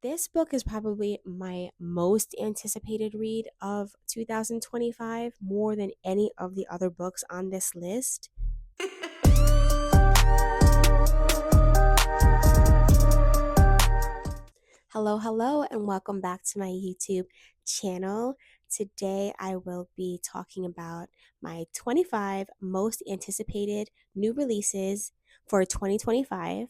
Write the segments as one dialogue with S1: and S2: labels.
S1: This book is probably my most anticipated read of 2025, more than any of the other books on this list. Hello, and welcome back to my YouTube channel. Today, I will be talking about my 25 most anticipated new releases for 2025.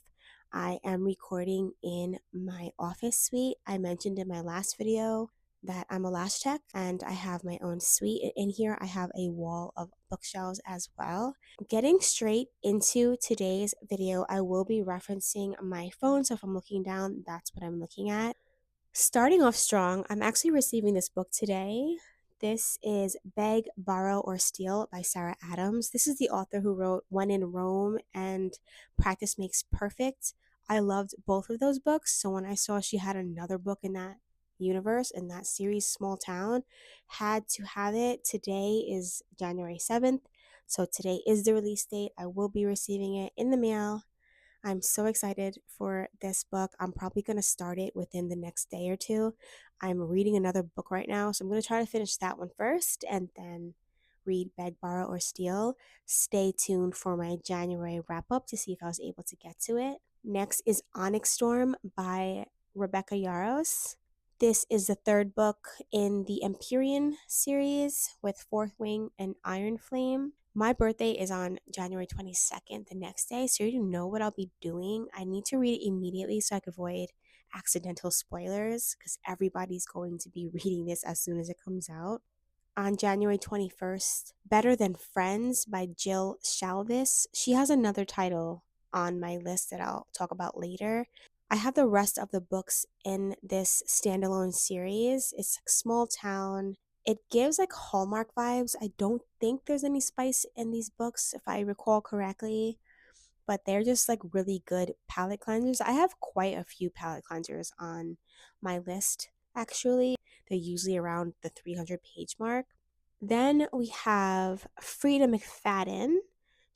S1: I am recording in my office suite. I mentioned in my last video that I'm a lash tech and I have my own suite. In here, I have a wall of bookshelves as well. Getting straight into today's video, I will be referencing my phone, so if I'm looking down, that's what I'm looking at. Starting off strong, I'm actually receiving this book today. This is Beg, Borrow, or Steal by Sarah Adams. This is the author who wrote When in Rome and Practice Makes Perfect. I loved both of those books, so when I saw she had another book in that universe, in that series, Small Town, had to have it. Today is January 7th, so today is the release date. I will be receiving it in the mail. I'm so excited for this book. I'm probably going to start it within the next day or two. I'm reading another book right now, so I'm going to try to finish that one first and then read Beg, Borrow, or Steal. Stay tuned for my January wrap up to see if I was able to get to it. Next is Onyx Storm by Rebecca Yarros. This is the third book in the Empyrean series with Fourth Wing and Iron Flame. My birthday is on January 22nd, the next day, so you know what I'll be doing. I need to read it immediately so I can avoid accidental spoilers because everybody's going to be reading this as soon as it comes out. On January 21st, Better Than Friends by Jill Shalvis. She has another title on my list that I'll talk about later. I have the rest of the books in this standalone series. It's like Small Town. It gives like Hallmark vibes. I don't think there's any spice in these books, if I recall correctly, but they're just like really good palette cleansers. I have quite a few palette cleansers on my list, actually. They're usually around the 300 page mark. Then we have Frida McFadden.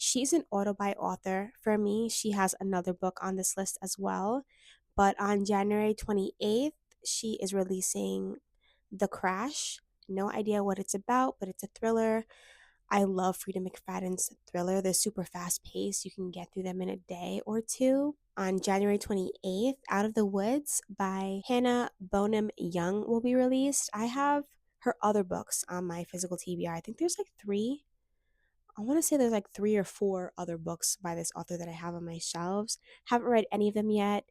S1: She's an autobi author for me. She has another book on this list as well. But on January 28th, she is releasing The Crash. No idea what it's about, but it's a thriller. I love Frida McFadden's thriller. They're super fast paced. You can get through them in a day or two. On January 28th, Out of the Woods by Hannah Bonham Young will be released. I have her other books on my physical TBR. I think there's like three. I want to say there's like three or four other books by this author that I have on my shelves. Haven't read any of them yet.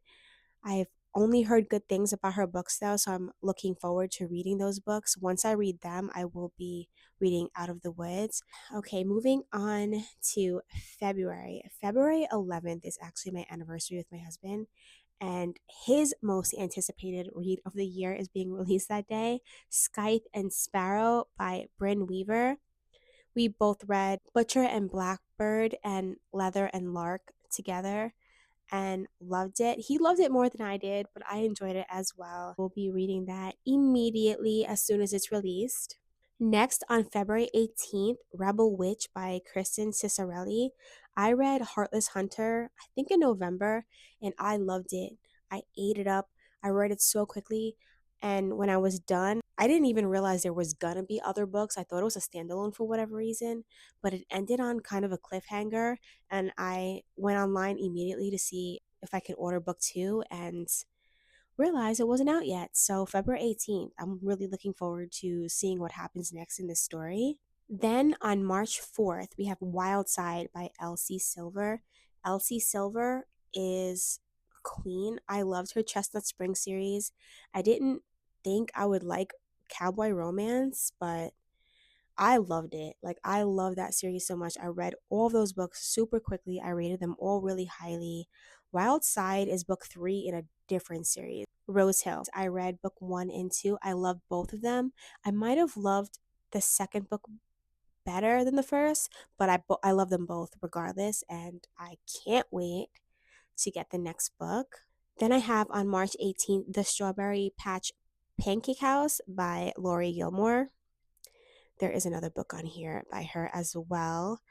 S1: I've only heard good things about her books though, so I'm looking forward to reading those books. Once I read them, I will be reading Out of the Woods. Okay, moving on to February. February 11th is actually my anniversary with my husband, and his most anticipated read of the year is being released that day, Scythe and Sparrow by Bryn Weaver. We both read Butcher and Blackbird and Leather and Lark together and loved it. He loved it more than I did, but I enjoyed it as well. We'll be reading that immediately as soon as it's released. Next, on February 18th, Rebel Witch by Kristen Cicarelli. I read Heartless Hunter, I think in November, and I loved it. I ate it up. I read it so quickly, and when I was done, I didn't even realize there was gonna be other books. I thought it was a standalone for whatever reason, but it ended on kind of a cliffhanger, and I went online immediately to see if I could order book two and realized it wasn't out yet. So February 18th, I'm really looking forward to seeing what happens next in this story. Then on March 4th, we have Wild Side by Elsie Silver. Elsie Silver is a queen. I loved her Chestnut Spring series. I didn't think I would like cowboy romance, but I loved it. Like, I love that series so much. I read all of those books super quickly. I rated them all really highly. Wild Side is book three in a different series. Rose Hill. I read book one and two. I loved both of them. I might have loved the second book better than the first, but I love them both regardless, and I can't wait to get the next book. Then I have on March 18th, The Strawberry Patch Pancake House by Laurie Gilmore. There is another book on here by her as well,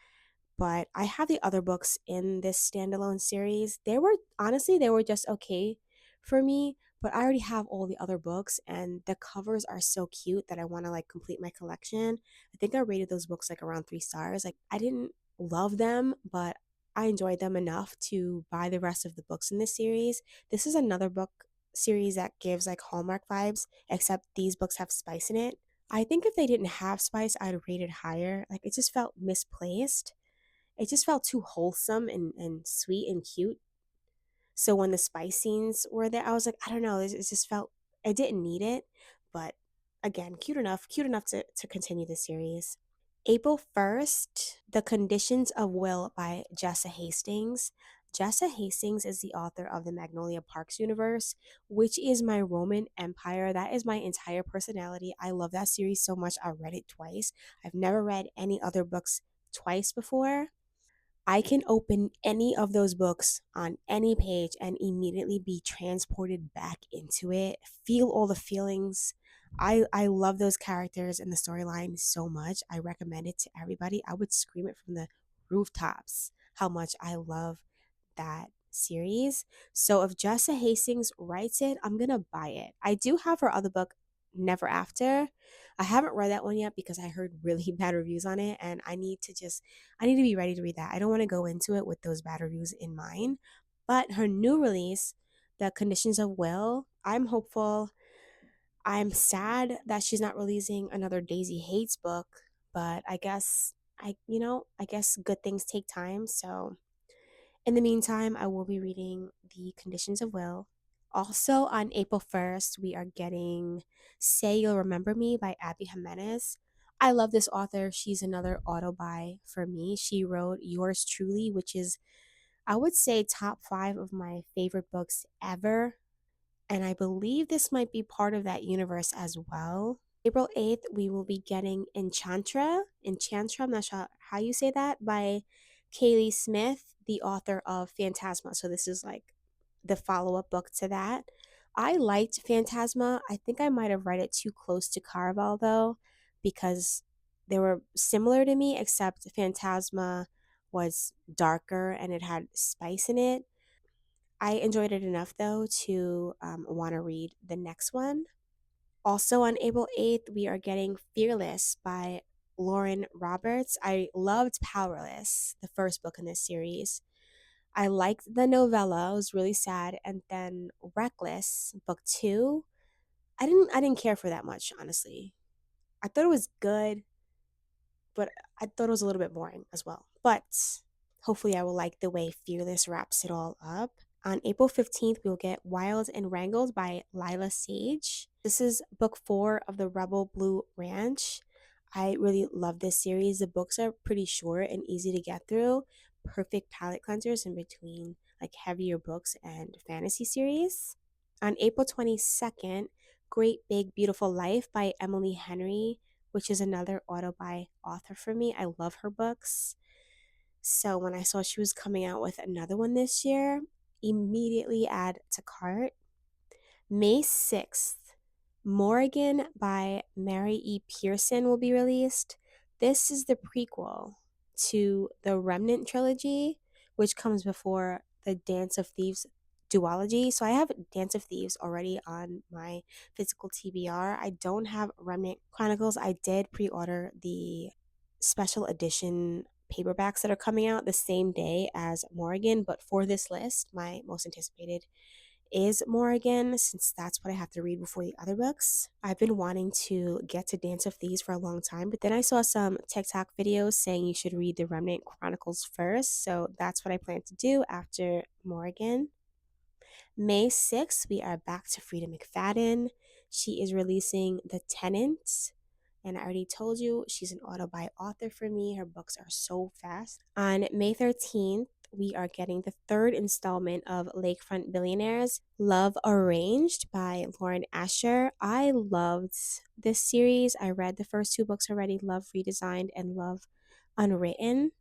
S1: but I have the other books in this standalone series. They were just okay for me, but I already have all the other books and the covers are so cute that I want to like complete my collection. I think I rated those books like around 3 stars. Like I didn't love them, but I enjoyed them enough to buy the rest of the books in this series. This is another book series that gives like Hallmark vibes, except these books have spice in it. I think if they didn't have spice, I'd rate it higher. Like it just felt misplaced. It just felt too wholesome and sweet and cute. So when the spice scenes were there, I was like, I don't know, it just felt I didn't need it, but again, cute enough to continue the series. April 1st, The Conditions of Will by Jessa Hastings. Jessa Hastings is the author of the Magnolia Parks universe, which is my Roman Empire. That is my entire personality. I love that series so much. I read it twice. I've never read any other books twice before. I can open any of those books on any page and immediately be transported back into it, feel all the feelings. I love those characters and the storyline so much. I recommend it to everybody. I would scream it from the rooftops how much I love that series. So if Jessa Hastings writes it, I'm gonna buy it. I do have her other book, Never After. I haven't read that one yet because I heard really bad reviews on it, and I need to be ready to read that. I don't want to go into it with those bad reviews in mind. But her new release, The Conditions of Will, I'm hopeful. I'm sad that she's not releasing another Daisy Hates book, but I guess good things take time, so in the meantime, I will be reading The Conditions of Will. Also, on April 1st, we are getting Say You'll Remember Me by Abby Jimenez. I love this author. She's another auto buy for me. She wrote Yours Truly, which is, I would say, top five of my favorite books ever. And I believe this might be part of that universe as well. April 8th, we will be getting Enchantra, I'm not sure how you say that, by Kaylee Smith, the author of Phantasma. So this is like the follow up book to that. I liked Phantasma. I think I might have read it too close to Caraval though, because they were similar to me, except Phantasma was darker and it had spice in it. I enjoyed it enough though to want to read the next one. Also on April 8th, we are getting Fearless by Lauren Roberts. I loved Powerless, the first book in this series. I liked the novella, it was really sad, and then Reckless, book 2. I didn't care for that much, honestly. I thought it was good, but I thought it was a little bit boring as well. But hopefully I will like the way Fearless wraps it all up. On April 15th, we'll get Wild and Wrangled by Lila Sage. This is book 4 of the Rebel Blue Ranch. I really love this series. The books are pretty short and easy to get through. Perfect palate cleansers in between like heavier books and fantasy series. On April 22nd, Great Big Beautiful Life by Emily Henry, which is another auto buy author for me. I love her books. So when I saw she was coming out with another one this year, immediately add to cart. May 6th, Morrigan by Mary E. Pearson will be released. This is the prequel to the Remnant trilogy, which comes before the Dance of Thieves duology. So I have Dance of Thieves already on my physical TBR. I don't have Remnant Chronicles. I did pre order the special edition paperbacks that are coming out the same day as Morrigan, but for this list, my most anticipated is Morrigan, since that's what I have to read before the other books. I've been wanting to get to Dance of Thieves for a long time, but then I saw some TikTok videos saying you should read the Remnant Chronicles first, so that's what I plan to do after Morrigan. May 6th, we are back to Frida McFadden. She is releasing The Tenant, and I already told you she's an auto buy author for me. Her books are so fast. On May 13th, we are getting the third installment of Lakefront Billionaires, Love Arranged by Lauren Asher. I loved this series. I read the first two books already, Love Redesigned and Love Unwritten.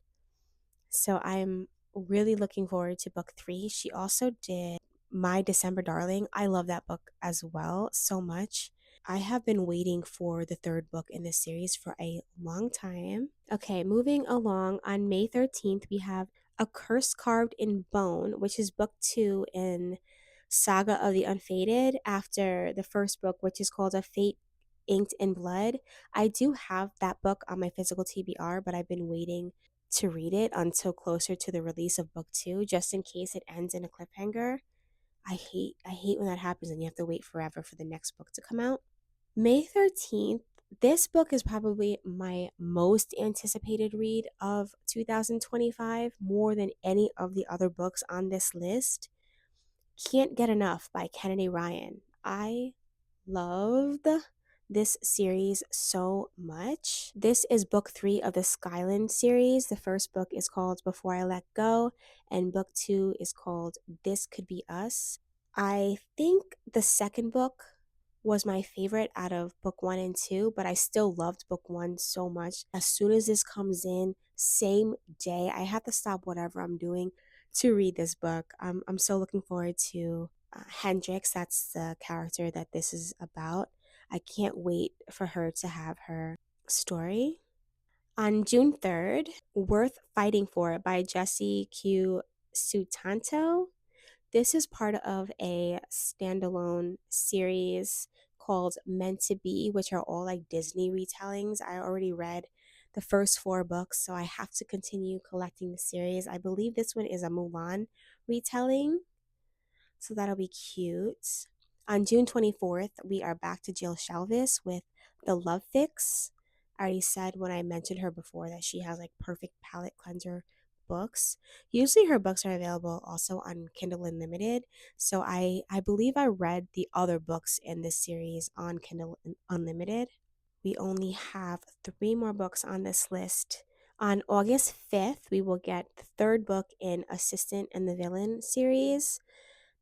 S1: So I'm really looking forward to book 3. She also did My December Darling. I love that book as well so much. I have been waiting for the third book in this series for a long time. Okay, moving along, on May 13th, we have A Curse Carved in Bone, which is book 2 in Saga of the Unfated after the first book, which is called A Fate Inked in Blood. I do have that book on my physical TBR, but I've been waiting to read it until closer to the release of book two, just in case it ends in a cliffhanger. I hate when that happens and you have to wait forever for the next book to come out. May 13th, this book is probably my most anticipated read of 2025, more than any of the other books on this list. Can't Get Enough by Kennedy Ryan. I loved this series so much. This is book three of the Skyland series. The first book is called Before I Let Go, and book two is called This Could Be Us. I think the second book was my favorite out of book one and two, but I still loved book one so much. As soon as this comes in, same day, I have to stop whatever I'm doing to read this book. I'm so looking forward to Hendrix. That's the character that this is about. I can't wait for her to have her story. On June 3rd, Worth Fighting For by Jesse Q. Sutanto. This is part of a standalone series called Meant to Be, which are all like Disney retellings. I already read the first four books, so I have to continue collecting the series. I believe this one is a Mulan retelling, so that'll be cute. On June 24th, we are back to Jill Shalvis with The Love Fix. I already said when I mentioned her before that she has like perfect palette cleanser books. Usually her books are available also on Kindle Unlimited. So I believe I read the other books in this series on Kindle Unlimited. We only have three more books on this list. On August 5th, we will get the third book in Assistant and the Villain series.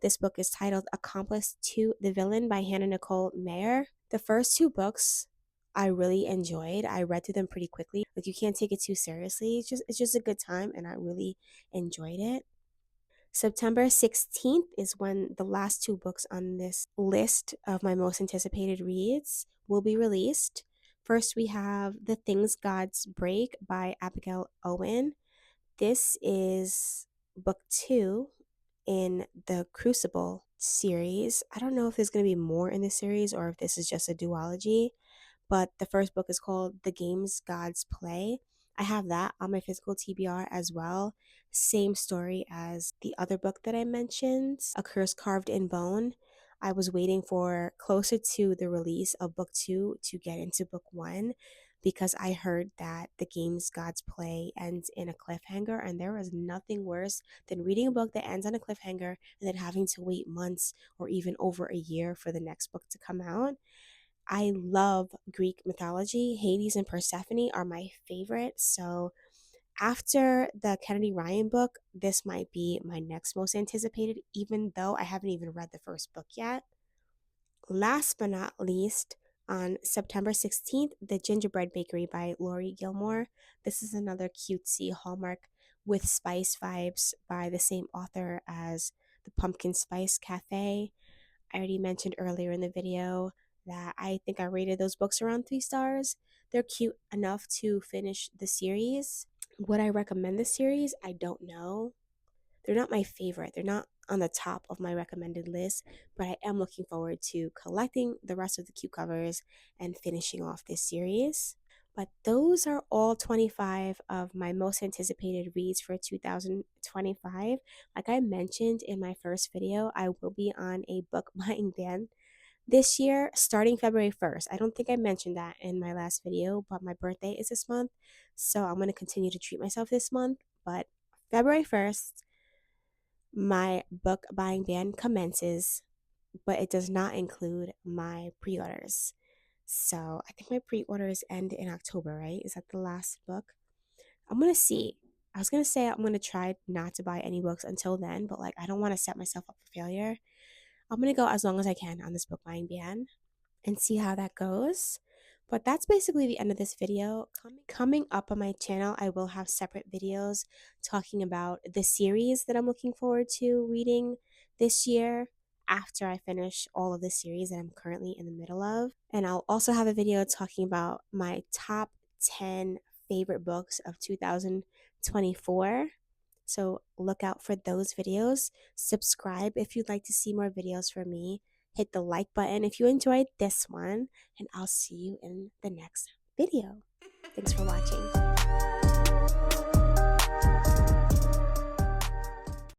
S1: This book is titled Accomplice to the Villain by Hannah Nicole Mayer. The first two books I really enjoyed. I read through them pretty quickly. Like you can't take it too seriously. It's just a good time and I really enjoyed it. September 16th is when the last two books on this list of my most anticipated reads will be released. First, we have The Things Gods Break by Abigail Owen. This is book two in the Crucible series. I don't know if there's going to be more in this series or if this is just a duology, but the first book is called The Games Gods Play. I have that on my physical TBR as well. Same story as the other book that I mentioned, A Curse Carved in Bone. I was waiting for closer to the release of book two to get into book one because I heard that The Games Gods Play ends in a cliffhanger, and there is nothing worse than reading a book that ends on a cliffhanger and then having to wait months or even over a year for the next book to come out. I love Greek mythology. Hades and Persephone are my favorite. So after the Kennedy Ryan book, this might be my next most anticipated, even though I haven't even read the first book yet. Last but not least, on September 16th, The Gingerbread Bakery by Laurie Gilmore. This is another cutesy Hallmark with spice vibes by the same author as The Pumpkin Spice Cafe. I already mentioned earlier in the video that I think I rated those books around 3 stars. They're cute enough to finish the series. Would I recommend the series? I don't know. They're not my favorite. They're not on the top of my recommended list, but I am looking forward to collecting the rest of the cute covers and finishing off this series. But those are all 25 of my most anticipated reads for 2025. Like I mentioned in my first video, I will be on a book buying ban this year starting February 1st. I don't think I mentioned that in my last video, but my birthday is this month. So I'm going to continue to treat myself this month. But February 1st, my book buying ban commences, but it does not include my pre orders. So I think my pre orders end in October, right? Is that the last book? I'm going to see. I was going to say I'm going to try not to buy any books until then, but like I don't want to set myself up for failure. I'm going to go as long as I can on this book buying ban and see how that goes. But that's basically the end of this video. Coming up on my channel, I will have separate videos talking about the series that I'm looking forward to reading this year after I finish all of the series that I'm currently in the middle of. And I'll also have a video talking about my top 10 favorite books of 2024. So look out for those videos. Subscribe if you'd like to see more videos from me. Hit the like button if you enjoyed this one, and I'll see you in the next video. Thanks for watching.